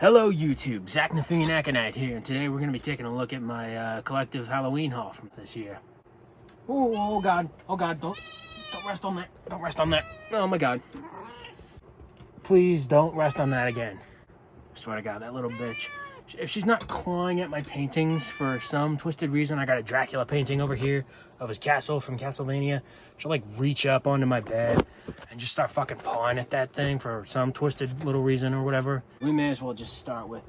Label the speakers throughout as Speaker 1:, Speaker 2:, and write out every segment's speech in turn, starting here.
Speaker 1: Hello YouTube, Zaknafein Aconite here, and today we're going to be taking a look at my collective Halloween haul from this year. Oh god, don't rest on that, don't rest on that, oh my god. Please don't rest on that again. I swear to god, that little bitch. If she's not clawing at my paintings for some twisted reason, I got a Dracula painting over here of his castle from Castlevania. She'll like reach up onto my bed and just start fucking pawing at that thing for some twisted little reason or whatever. We may as well just start with,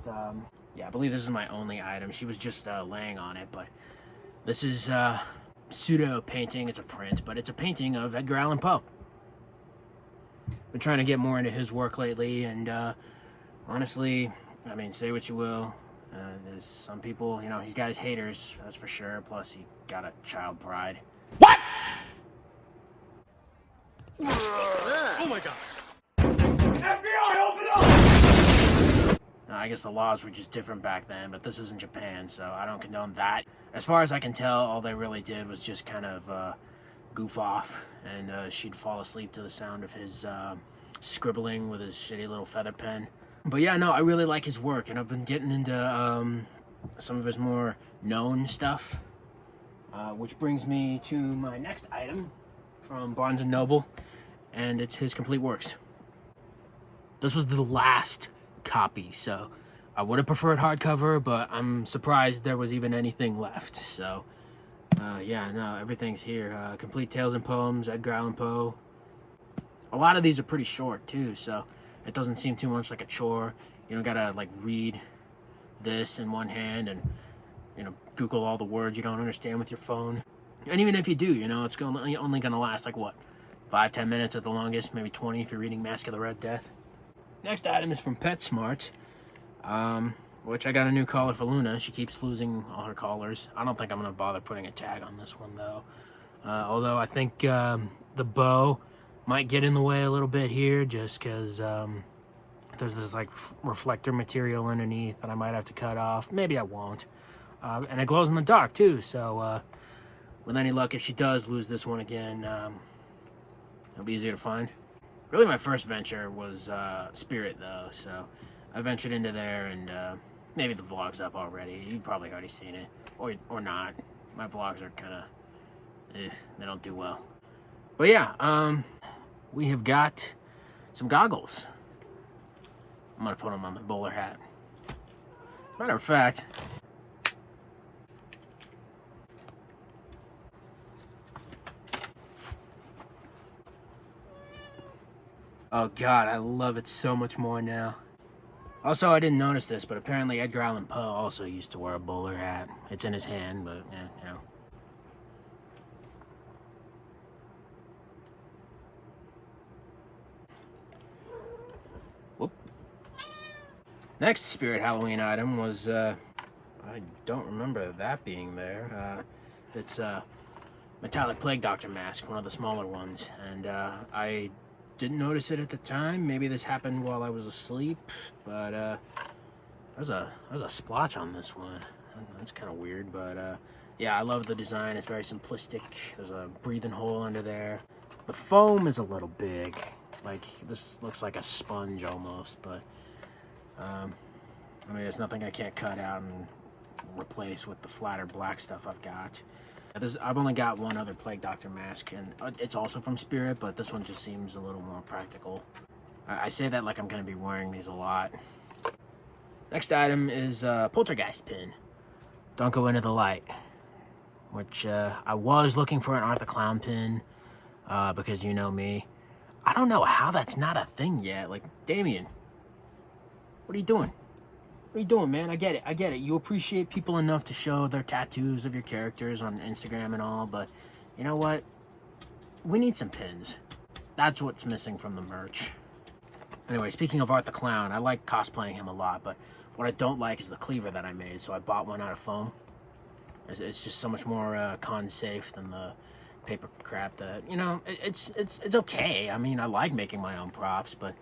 Speaker 1: yeah, I believe this is my only item. She was just laying on it, but this is pseudo painting. It's a print, but it's a painting of Edgar Allan Poe. Been trying to get more into his work lately, and honestly, I mean, say what you will. There's some people, you know, he's got his haters, that's for sure. Plus, he got a child pride. What? Oh my god. FBI, open up! I guess the laws were just different back then, but this isn't Japan, so I don't condone that. As far as I can tell, all they really did was just kind of goof off, and she'd fall asleep to the sound of his scribbling with his shitty little feather pen. But yeah, no, I really like his work, and I've been getting into some of his more known stuff, which brings me to my next item from Barnes & Noble, and it's his complete works. This was the last copy, so I would have preferred hardcover, but I'm surprised there was even anything left. So, yeah, no, everything's here. Complete Tales and Poems, Edgar Allan Poe. A lot of these are pretty short, too, so it doesn't seem too much like a chore. You don't gotta like read this in one hand and, you know, Google all the words you don't understand with your phone. And even if you do, you know, it's only gonna last like what, 5-10 minutes at the longest, maybe 20 if you're reading Mask of the Red Death. Next item is from PetSmart, which I got a new collar for Luna. She keeps losing all her collars. I don't think I'm gonna bother putting a tag on this one though. Although I think the bow might get in the way a little bit here, just because there's this like reflector material underneath that I might have to cut off. Maybe I won't. And it glows in the dark too, so with any luck, if she does lose this one again, it'll be easier to find. Really, my first venture was Spirit though, so I ventured into there, and maybe the vlog's up already. You've probably already seen it, or not. My vlogs are kind of, they don't do well. But yeah, we have got some goggles. I'm gonna put them on my bowler hat. Matter of fact, oh god, I love it so much more now. Also, I didn't notice this, but apparently Edgar Allan Poe also used to wear a bowler hat. It's in his hand, but yeah, you know. Next Spirit Halloween item was, I don't remember that being there. It's a metallic Plague Doctor mask, one of the smaller ones, and I didn't notice it at the time. Maybe this happened while I was asleep, but there's a splotch on this one. That's kind of weird, but yeah, I love the design. It's very simplistic. There's a breathing hole under there. The foam is a little big. Like, this looks like a sponge almost, but I mean, there's nothing I can't cut out and replace with the flatter black stuff I've got. I've only got one other Plague Doctor mask, and it's also from Spirit, but this one just seems a little more practical. I say that like I'm going to be wearing these a lot. Next item is a Poltergeist pin. Don't go into the light. Which, I was looking for an Arthur Clown pin, because you know me. I don't know how that's not a thing yet. Like, Damien, what are you doing? What are you doing, man? I get it. You appreciate people enough to show their tattoos of your characters on Instagram and all, but you know what? We need some pins. That's what's missing from the merch. Anyway, speaking of Art the Clown, I like cosplaying him a lot, but what I don't like is the cleaver that I made, so I bought one out of foam. It's just so much more con safe than the paper crap that, you know, it's okay. I mean, I like making my own props, but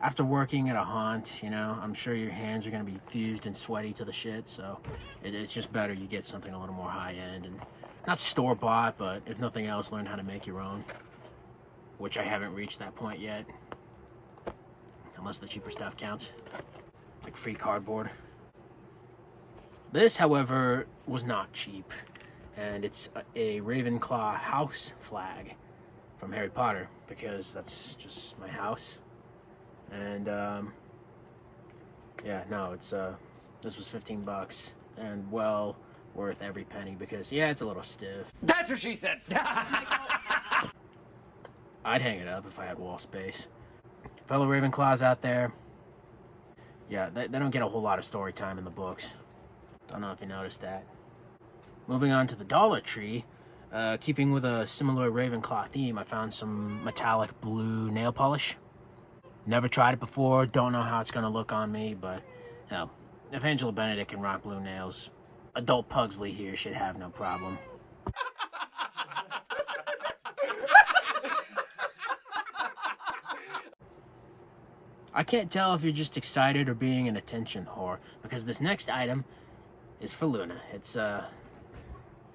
Speaker 1: after working at a haunt, you know, I'm sure your hands are going to be fused and sweaty to the shit, so it's just better you get something a little more high-end, and not store-bought, but if nothing else, learn how to make your own, which I haven't reached that point yet, unless the cheaper stuff counts. like free cardboard. This, however, was not cheap, and it's a Ravenclaw house flag from Harry Potter, because that's just my house. And yeah, no, it's this was $15 and well worth every penny, because yeah, it's a little stiff.
Speaker 2: That's what she said.
Speaker 1: I'd hang it up if I had wall space. Fellow Ravenclaws out there, yeah, they don't get a whole lot of story time in the books. Don't know if you noticed that. Moving on to the Dollar Tree, keeping with a similar Ravenclaw theme, I found some metallic blue nail polish. Never tried it before, don't know how it's going to look on me, but you know, if Angela Benedict can rock blue nails, adult Pugsley here should have no problem. I can't tell if you're just excited or being an attention whore, because this next item is for Luna. It's a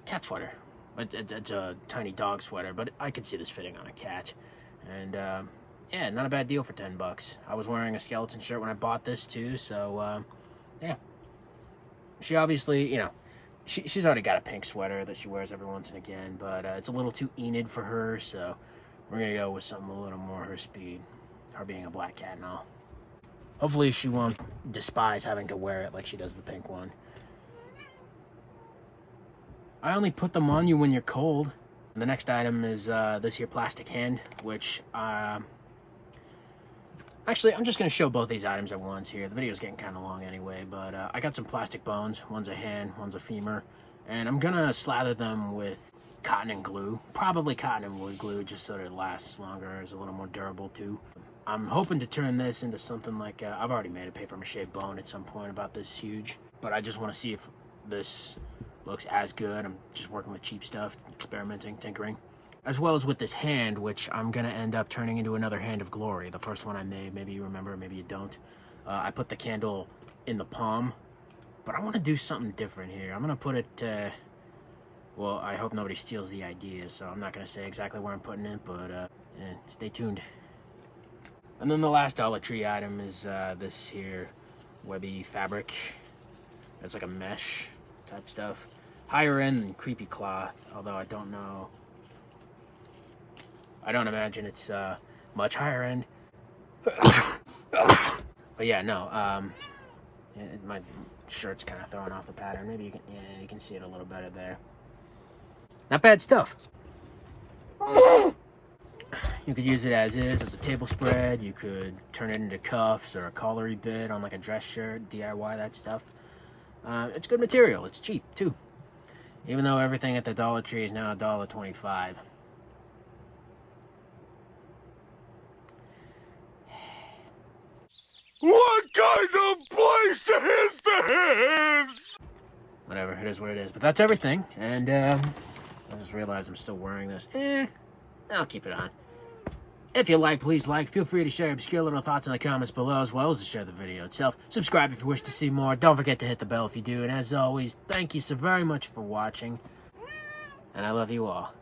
Speaker 1: cat sweater. It's a tiny dog sweater, but I could see this fitting on a cat. And yeah, not a bad deal for $10. I was wearing a skeleton shirt when I bought this too, so yeah. She obviously, you know, she's already got a pink sweater that she wears every once and again, but it's a little too Enid for her, so we're gonna go with something a little more her speed. Her being a black cat and all. Hopefully she won't despise having to wear it like she does the pink one. I only put them on you when you're cold. And the next item is this here plastic hand, which actually I'm just going to show both these items at once here. The video's getting kind of long anyway, but I got some plastic bones. One's a hand, one's a femur, and I'm going to slather them with cotton and glue. Probably cotton and wood glue, just so that it lasts longer. It's a little more durable too. I'm hoping to turn this into something like, I've already made a paper mache bone at some point about this huge, but I just want to see if this looks as good. I'm just working with cheap stuff, experimenting, tinkering. As well as with this hand, which I'm going to end up turning into another Hand of Glory. The first one I made, maybe you remember, maybe you don't. I put the candle in the palm, but I want to do something different here. I'm going to put it, well, I hope nobody steals the idea, so I'm not going to say exactly where I'm putting it, but stay tuned. And then the last Dollar Tree item is this here webby fabric. It's like a mesh type stuff. Higher end than creepy cloth, although I don't know. I don't imagine it's much higher end. But yeah, no. My shirt's kind of throwing off the pattern. Maybe you can see it a little better there. Not bad stuff. You could use it as is, as a table spread. You could turn it into cuffs or a collared bit on like a dress shirt, DIY that stuff. It's good material. It's cheap too. Even though everything at the Dollar Tree is now $1.25.
Speaker 3: What kind of place is this?
Speaker 1: Whatever, it is what it is. But that's everything. And I just realized I'm still wearing this. I'll keep it on. If you like, please like. Feel free to share obscure little thoughts in the comments below, as well as to share the video itself. Subscribe if you wish to see more. Don't forget to hit the bell if you do. And as always, thank you so very much for watching. And I love you all.